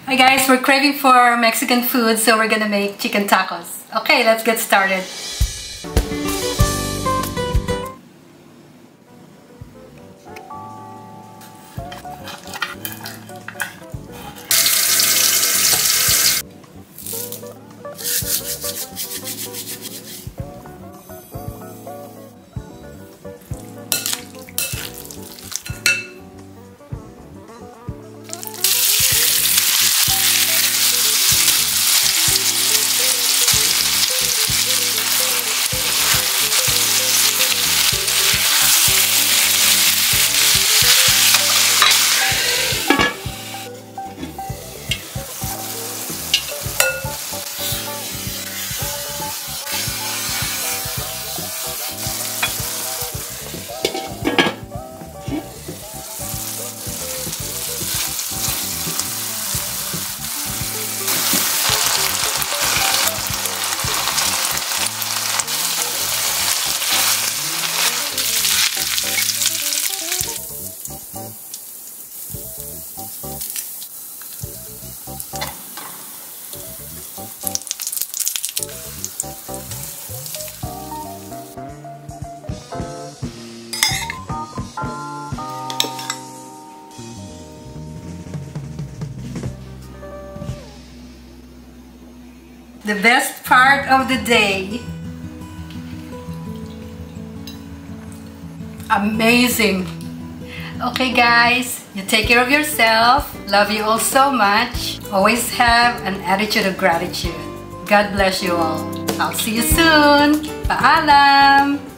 Hi guys, we're craving for Mexican food, so we're gonna make chicken tacos. Okay, let's get started. The best part of the day. Amazing. Okay guys, you take care of yourself. Love you all so much. Always have an attitude of gratitude. God bless you all. I'll see you soon. Paalam.